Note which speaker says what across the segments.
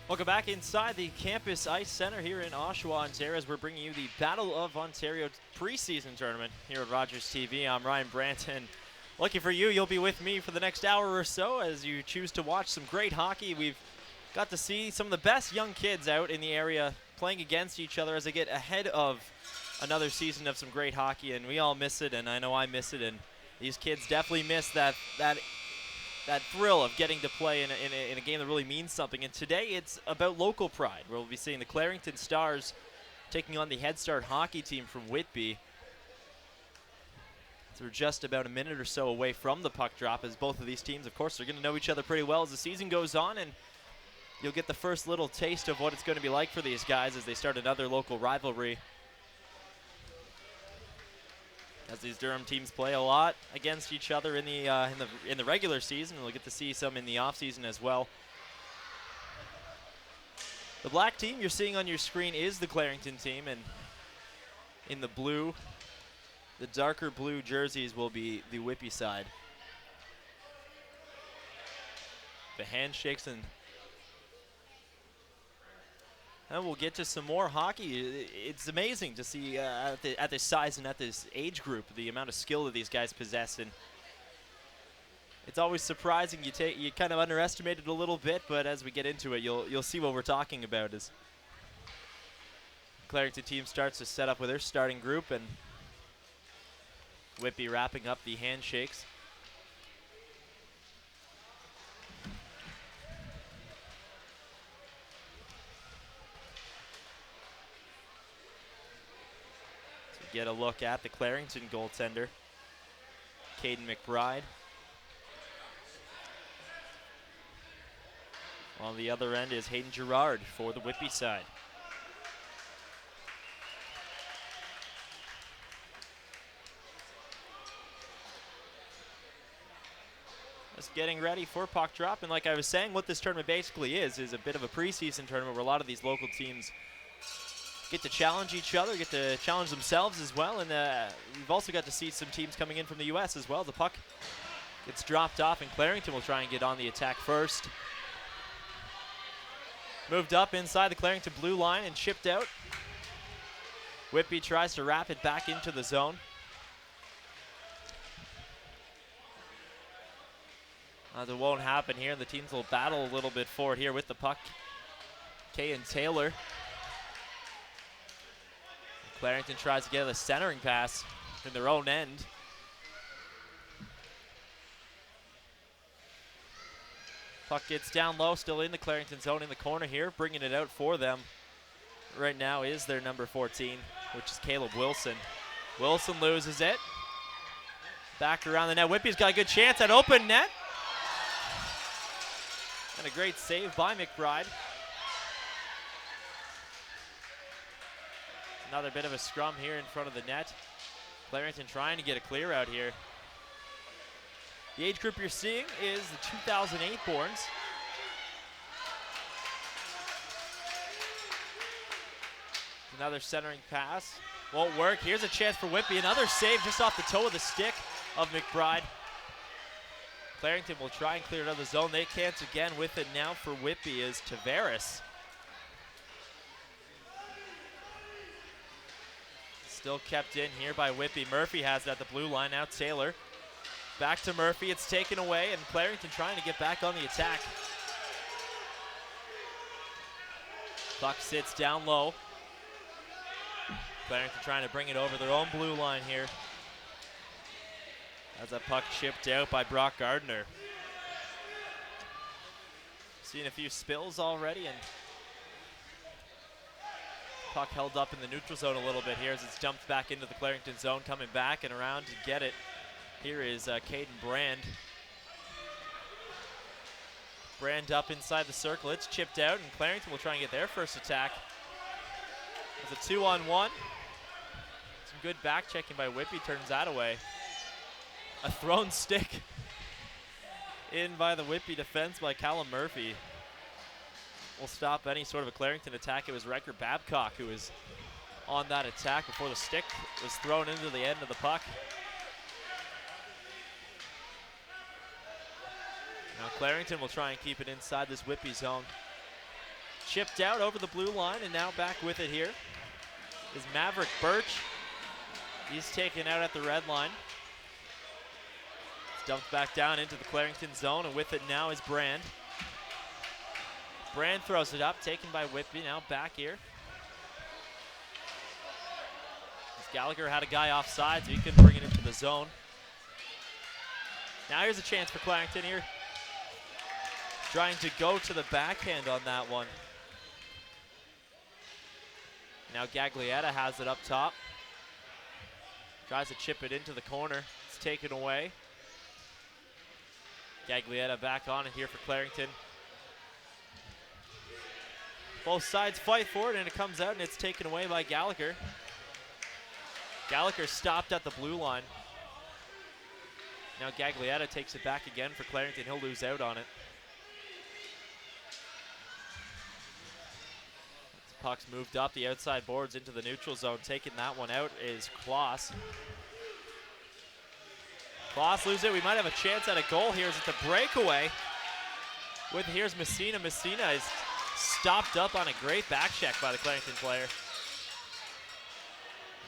Speaker 1: Welcome back inside the Campus Ice Center here in Oshawa, Ontario, as we're bringing you the Battle of Ontario preseason tournament here at Rogers TV. I'm Ryan Branton. Lucky for you, you'll be with me for the next hour or so as you choose to watch some great hockey. We've got to see some of the best young kids out in the area playing against each other as they get ahead of another season of some great hockey, and we all miss it, and I know I miss it, and these kids definitely miss that thrill of getting to play in a game that really means something. And today it's about local pride. We'll be seeing the Clarington Stars taking on the Head Start hockey team from Whitby. So we're just about a minute or so away from the puck drop, as both of these teams, of course, are going to know each other pretty well as the season goes on, and you'll get the first little taste of what it's going to be like for these guys as they start another local rivalry. As these Durham teams play a lot against each other in the regular season, we'll get to see some in the off season as well. The black team you're seeing on your screen is the Clarington team, and in the blue, the darker blue jerseys will be the Whitby side. The handshakes and we'll get to some more hockey. It's amazing to see at this size and at this age group the amount of skill that these guys possess, and it's always surprising. You kind of underestimate it a little bit, but as we get into it, you'll see what we're talking about. As Clarington team starts to set up with their starting group, and Whitby wrapping up the handshakes. Get a look at the Clarington goaltender, Caden McBride. On the other end is Hayden Girard for the Whitby side. Just getting ready for puck drop, and like I was saying, what this tournament basically is a bit of a preseason tournament where a lot of these local teams get to challenge each other, get to challenge themselves as well, and we've also got to see some teams coming in from the U.S. as well. The puck gets dropped off, and Clarington will try and get on the attack first. Moved up inside the Clarington blue line and chipped out. Whitby tries to wrap it back into the zone. That won't happen here. The teams will battle a little bit for it here with the puck. Kay and Taylor. Clarington tries to get a centering pass in their own end. Puck gets down low, still in the Clarington zone in the corner here. Bringing it out for them right now is their number 14, which is Caleb Wilson. Wilson loses it. Back around the net. Whitby's got a good chance at open net. And a great save by McBride. Another bit of a scrum here in front of the net. Clarington trying to get a clear out here. The age group you're seeing is the 2008 borns. Another centering pass. Won't work. Here's a chance for Whitby. Another save just off the toe of the stick of McBride. Clarington will try and clear it out of the zone. They can't again with it now for Whitby is Tavares. Still kept in here by Whitby. Murphy has it at the blue line. Now Taylor. Back to Murphy. It's taken away, and Clarington trying to get back on the attack. Puck sits down low. Clarington trying to bring it over their own blue line here. As that puck chipped out by Brock Gardner. Seen a few spills already, and puck held up in the neutral zone a little bit here as it's dumped back into the Clarington zone. Coming back and around to get it. Here is Caden Brand. Brand up inside the circle. It's chipped out, and Clarington will try and get their first attack. It's a 2-on-1. Some good back checking by Whitby turns that away. A thrown stick in by the Whitby defense by Callum Murphy will stop any sort of a Clarington attack. It was Riker Babcock who was on that attack before the stick was thrown into the end of the puck. Now Clarington will try and keep it inside this Whitby zone. chipped out over the blue line, and now back with it here is Maverick Birch. He's taken out at the red line. It's dumped back down into the Clarington zone, and with it now is Brand. Brand throws it up, taken by Whitby, now back here. As Gallagher had a guy offside, so he couldn't bring it into the zone. Now here's a chance for Clarington here. Trying to go to the backhand on that one. Now Gaglietta has it up top. Tries to chip it into the corner. It's taken away. Gaglietta back on it here for Clarington. Both sides fight for it, and it comes out, and it's taken away by Gallagher. Gallagher stopped at the blue line. Now Gaglietta takes it back again for Clarington. He'll lose out on it. Puck's moved up the outside boards into the neutral zone. Taking that one out is Kloss. Kloss loses it. We might have a chance at a goal here as it's a breakaway. Here's Messina. Messina is stopped up on a great back check by the Clarington player.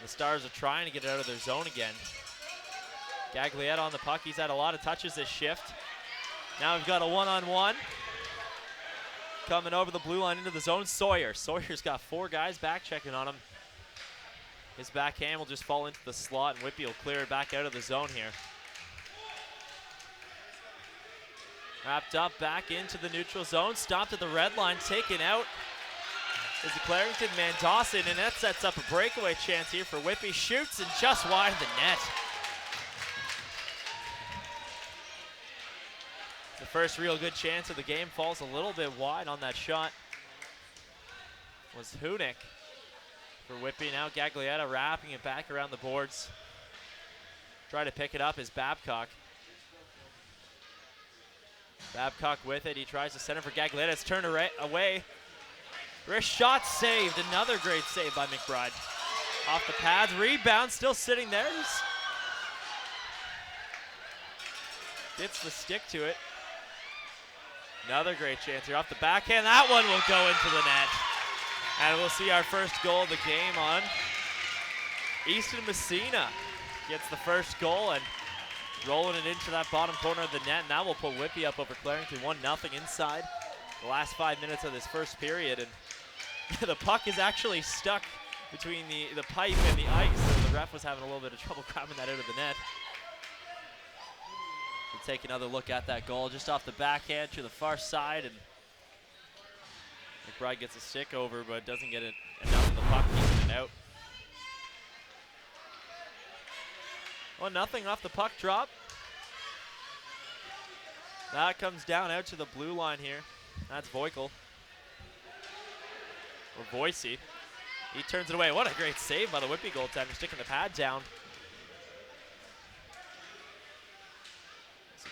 Speaker 1: The Stars are trying to get it out of their zone again. Gaglietta on the puck. He's had a lot of touches this shift. Now we've got a one-on-one. Coming over the blue line into the zone, Sawyer. Sawyer's got 4 guys back checking on him. His backhand will just fall into the slot, and Whitby will clear it back out of the zone here. Wrapped up back into the neutral zone, stopped at the red line, taken out is the Clarington man Dawson, and that sets up a breakaway chance here for Whitby. Shoots and just wide of the net. The first real good chance of the game falls a little bit wide on that shot. Was Hunik for Whitby. Now Gaglietta wrapping it back around the boards. Try to pick it up is Babcock. Babcock with it. He tries to center for Gaglietta. It's turned away. Wrist shot saved. Another great save by McBride. Off the pads. Rebound still sitting there. Gets the stick to it. Another great chance here off the backhand. That one will go into the net. And we'll see our first goal of the game on Easton Messina. Gets the first goal and rolling it into that bottom corner of the net. And that will put Whitby up over Clarington 1-0 inside the last 5 minutes of this first period. And the puck is actually stuck between the pipe and the ice. So the ref was having a little bit of trouble grabbing that out of the net. We'll take another look at that goal just off the backhand to the far side, and McBride gets a stick over but doesn't get it enough of the puck, keeping it out. 1-0 off the puck drop. That comes down out to the blue line here. That's Voikel. Or Voicey. He turns it away. What a great save by the Whitby goaltender, sticking the pad down.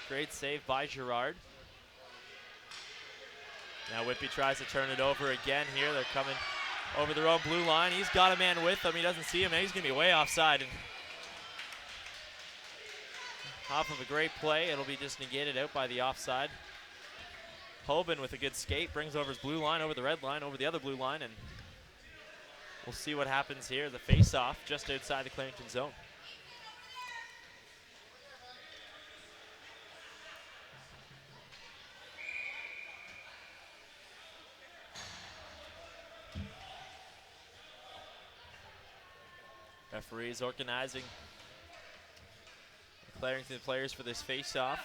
Speaker 1: Great save by Girard. Now Whitby tries to turn it over again here. They're coming over their own blue line. He's got a man with him. He doesn't see him, and he's going to be way offside. And off of a great play, it'll be just negated out by the offside. Hoban with a good skate brings over his blue line, over the red line, over the other blue line, and we'll see what happens here. The face-off just outside the Clarington zone. Referees organizing the Clarington players for this face-off.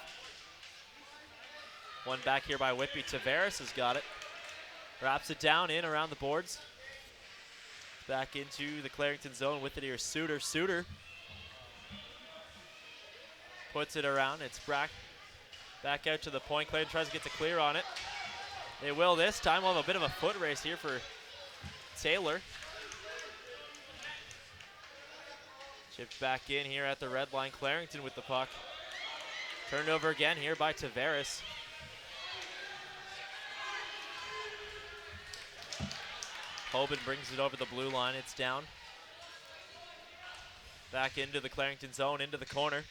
Speaker 1: One back here by Whitby. Tavares has got it. Wraps it down in around the boards. Back into the Clarington zone with it here. Suter. Suter puts it around. It's back out to the point. Clarington tries to get the clear on it. They will this time. We'll have a bit of a foot race here for Taylor. Chipped back in here at the red line. Clarington with the puck. Turned over again here by Tavares. Hoban brings it over the blue line. It's down. Back into the Clarington zone, into the corner.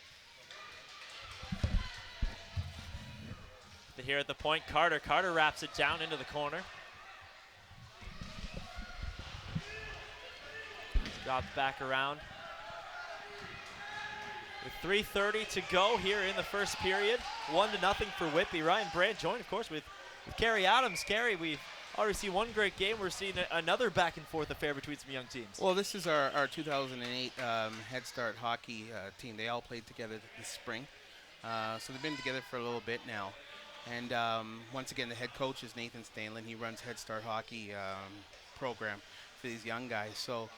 Speaker 1: Here at the point, Carter. Carter wraps it down into the corner. Dropped back around. With 3:30 to go here in the first period. 1-0 for Whitby. Ryan Brandt joined, of course, with Carrie Adams. Carrie, we've already seen one great game. We're seeing another back and forth affair between some young teams.
Speaker 2: Well, this is our 2008 Head Start hockey team. They all played together this spring. So they've been together for a little bit now. And once again, the head coach is Nathan Stanlin. He runs Head Start hockey program for these young guys. So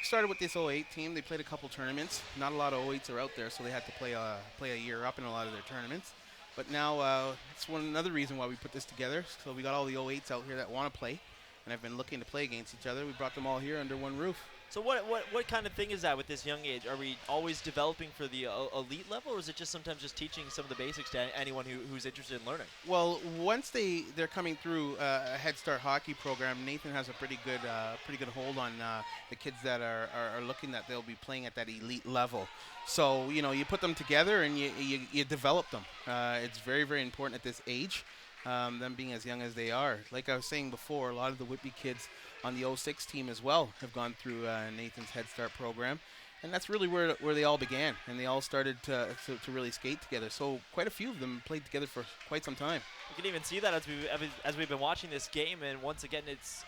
Speaker 2: started with this 08 team. They played a couple tournaments. Not a lot of 08s are out there, so they had to play a year up in a lot of their tournaments. But now it's another reason why we put this together. So we got all the 08s out here that want to play and have been looking to play against each other. We brought them all here under one roof.
Speaker 1: So what kind of thing is that with this young age? Are we always developing for the elite level, or is it just sometimes just teaching some of the basics to anyone who's interested in learning?
Speaker 2: Well, once they're coming through a Head Start hockey program, Nathan has a pretty good hold on the kids that are looking that they'll be playing at that elite level. So you put them together and you develop them. It's very, very important at this age, them being as young as they are. Like I was saying before, a lot of the Whitby kids on the 06 team as well have gone through Nathan's Head Start program, and that's really where they all began, and they all started to really skate together. So quite a few of them played together for quite some time.
Speaker 1: You can even see that as we've been watching this game, and once again, it's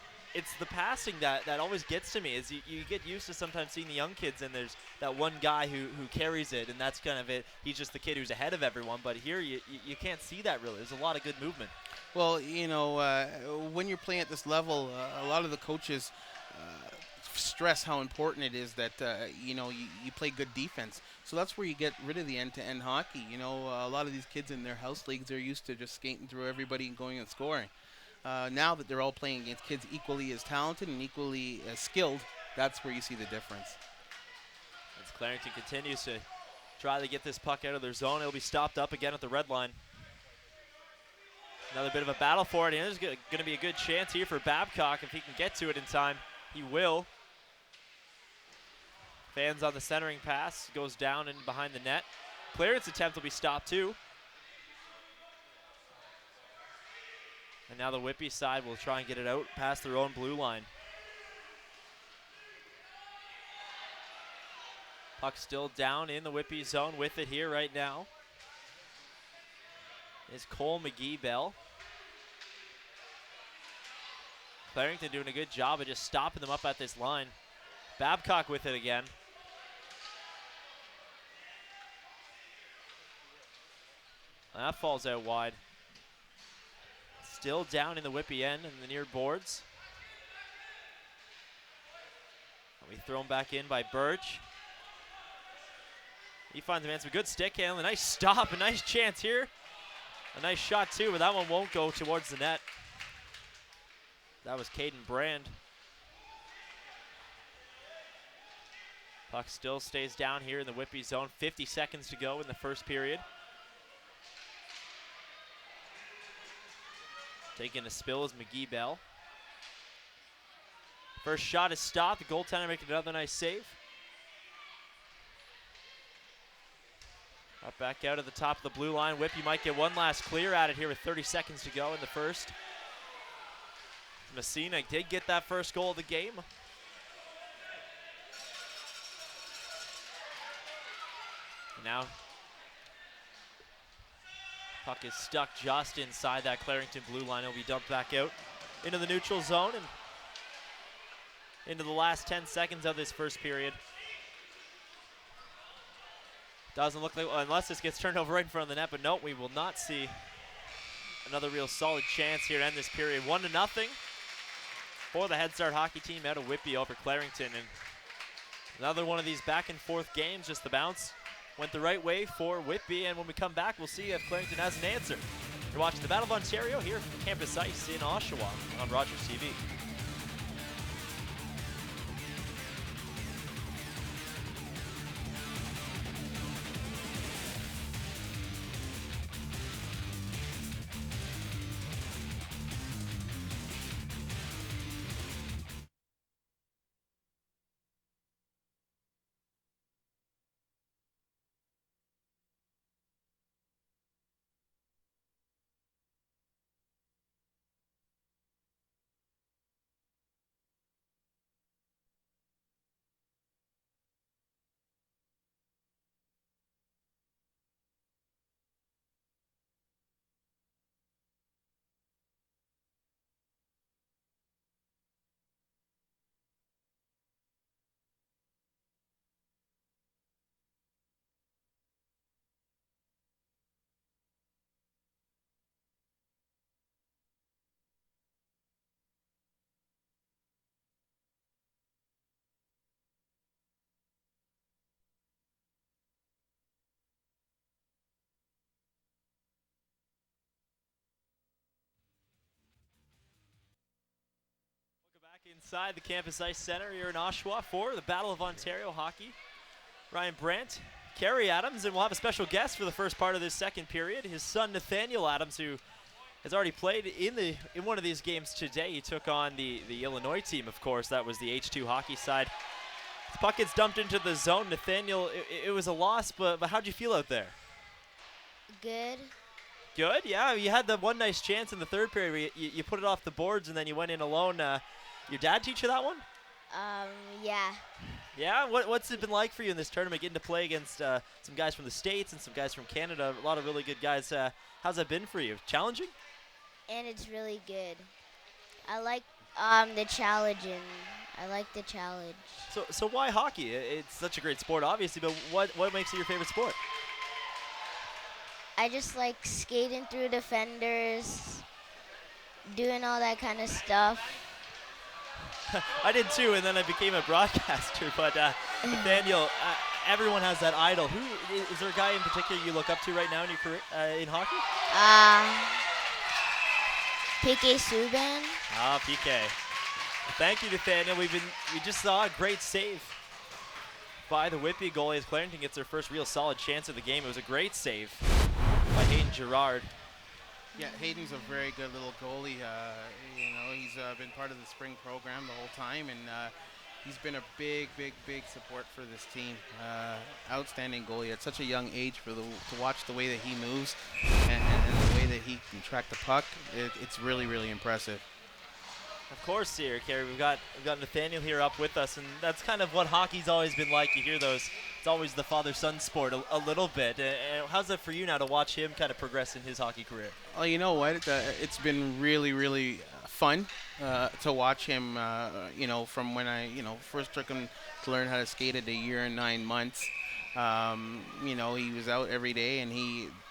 Speaker 1: the passing that always gets to me. Is you get used to sometimes seeing the young kids, and there's that one guy who carries it, and that's kind of it. He's just the kid who's ahead of everyone. But here you can't see that really. There's a lot of good movement.
Speaker 2: Well, when you're playing at this level, a lot of the coaches stress how important it is that you play good defense. So that's where you get rid of the end-to-end hockey. A lot of these kids in their house leagues, they're used to just skating through everybody and going and scoring. Now that they're all playing against kids equally as talented and equally as skilled, that's where you see the difference.
Speaker 1: As Clarington continues to try to get this puck out of their zone, it'll be stopped up again at the red line. Another bit of a battle for it, and there's going to be a good chance here for Babcock if he can get to it in time. He will. Fans on the centering pass, goes down and behind the net. Clearance attempt will be stopped too. And now the Whitby side will try and get it out past their own blue line. Puck still down in the Whitby zone with it here right now. Is Cole McGee-Bell. Clarington doing a good job of just stopping them up at this line. Babcock with it again. That falls out wide. Still down in the Whitby end in the near boards. We thrown back in by Birch. He finds a man, some good stick handling. Nice stop, a nice chance here. A nice shot too, but that one won't go towards the net. That was Caden Brand. Puck still stays down here in the Whitby zone. 50 seconds to go in the first period. Taking a spill is McGee-Bell. First shot is stopped. The goaltender making another nice save. Up back out at the top of the blue line. Whitby might get one last clear at it here with 30 seconds to go in the first. Messina did get that first goal of the game. And now puck is stuck just inside that Clarington blue line. It'll be dumped back out into the neutral zone and into the last 10 seconds of this first period. Doesn't look like, unless this gets turned over right in front of the net, but no, we will not see another real solid chance here to end this period. 1-0 for the Head Start hockey team out of Whitby over Clarington. And another one of these back and forth games, just the bounce went the right way for Whitby, and when we come back, we'll see if Clarington has an answer. You're watching the Battle of Ontario here from Campus Ice in Oshawa on Rogers TV. Inside the Campus Ice Center here in Oshawa for the Battle of Ontario hockey. Ryan Brandt, Kerry Adams, and we'll have a special guest for the first part of this second period. His son Nathaniel Adams, who has already played in one of these games today. He took on the Illinois team, of course. That was the H2 hockey side. The puck gets dumped into the zone. Nathaniel, it was a loss, but how'd you feel out there?
Speaker 3: Good.
Speaker 1: Good, yeah. You had the one nice chance in the third period where you put it off the boards and then you went in alone. Your dad teach you that one?
Speaker 3: Yeah.
Speaker 1: Yeah? What's it been like for you in this tournament, getting to play against some guys from the States and some guys from Canada, a lot of really good guys. How's that been for you? Challenging?
Speaker 3: And it's really good. I like the challenge, and I like the challenge.
Speaker 1: So why hockey? It's such a great sport, obviously, but what makes it your favorite sport?
Speaker 3: I just like skating through defenders, doing all that kind of stuff.
Speaker 1: I did too, and then I became a broadcaster. But Nathaniel, everyone has that idol. Who is there a guy in particular you look up to right now in your career in hockey?
Speaker 3: PK Subban.
Speaker 1: PK. Thank you, Nathaniel. We just saw a great save by the Whitby goalie as Clarington gets their first real solid chance of the game. It was a great save by Hayden Girard.
Speaker 2: Yeah, Hayden's a very good little goalie. He's been part of the spring program the whole time, and he's been a big support for this team. Outstanding goalie at such a young age. To watch the way that he moves and the way that he can track the puck, it's really impressive.
Speaker 1: Of course, here, Kerry, we've got Nathaniel here up with us, and that's kind of what hockey's always been like. You hear those. It's always the father-son sport a little bit. And how's that for you now to watch him kind of progress in his hockey career?
Speaker 2: Well, you know what? It's been really fun to watch him. From when I first took him to learn how to skate at a year and 9 months. He was out every day, and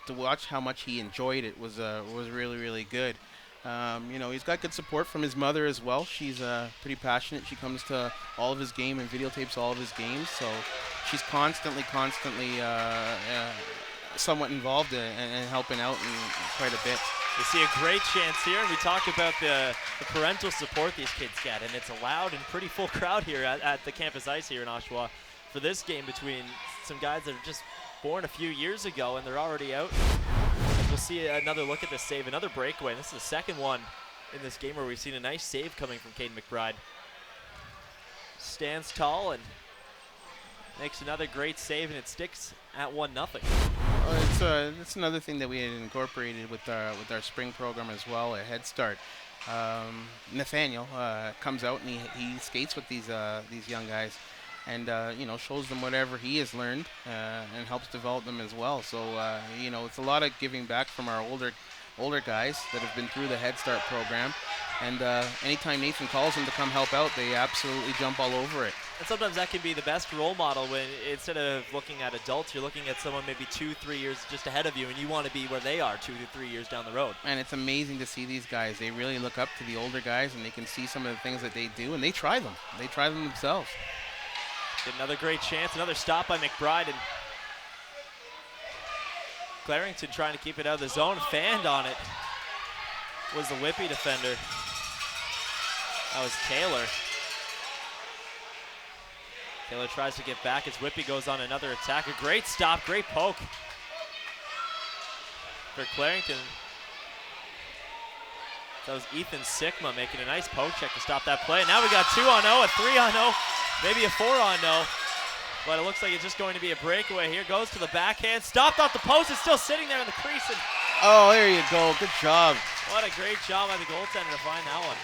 Speaker 2: to watch how much he enjoyed it was really good. He's got good support from his mother as well. She's pretty passionate. She comes to all of his game and videotapes all of his games, so she's constantly somewhat involved and helping out quite a bit.
Speaker 1: We see a great chance here. We talked about the parental support these kids get, and it's a loud and pretty full crowd here at the Campus Ice here in Oshawa for this game between some guys that are just born a few years ago, and they're already out. We'll see another look at this save, another breakaway. This is the second one in this game where we've seen a nice save coming from Caden McBride. Stands tall and makes another great save, and it sticks at 1-0.
Speaker 2: It's another thing that we had incorporated with our spring program as well at Head Start. Nathaniel comes out and he skates with these young guys, and shows them whatever he has learned and helps develop them as well. So it's a lot of giving back from our older guys that have been through the Head Start program. And anytime Nathan calls them to come help out, they absolutely jump all over it.
Speaker 1: And sometimes that can be the best role model when instead of looking at adults, you're looking at someone maybe 2-3 years just ahead of you, and you want to be where they are 2 to 3 years down the road.
Speaker 2: And it's amazing to see these guys. They really look up to the older guys, and they can see some of the things that they do, and they try them. They try them themselves.
Speaker 1: Get another great chance, another stop by McBride, and Clarington trying to keep it out of the zone. Fanned on it was the Whippy defender. That was Taylor. Taylor tries to get back as Whippy goes on another attack. A great stop, great poke for Clarington. That was Ethan Sikma making a nice poke check to stop that play. And now we got 2-on-0, a 3-on-0, maybe a 4-on-0. But it looks like it's just going to be a breakaway. Here goes to the backhand. Stopped off the post. It's still sitting there in the crease. And
Speaker 2: oh, there you go. Good job.
Speaker 1: what a great job by the goaltender to find that one.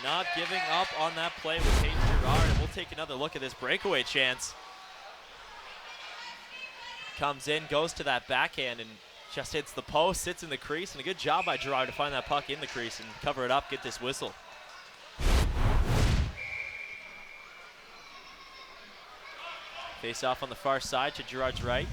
Speaker 1: Not giving up on that play with Hayden Girard. And we'll take another look at this breakaway chance. Comes in, goes to that backhand, and just hits the post, sits in the crease. And a good job by Girard to find that puck in the crease and cover it up, get this whistle. Face off on the far side to Girard's right.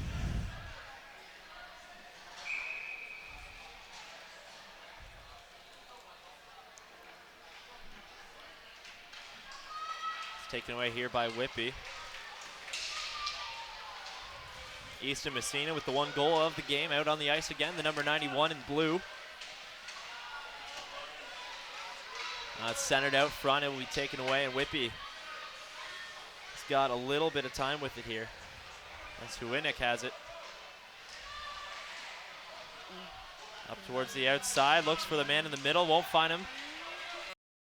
Speaker 1: It's taken away here by Whippy. Easton Messina with the one goal of the game out on the ice again, the number 91 in blue. It's centered out front. It will be taken away, and Whippy has got a little bit of time with it here. That's Huinik has it. Up towards the outside, looks for the man in the middle, won't find him.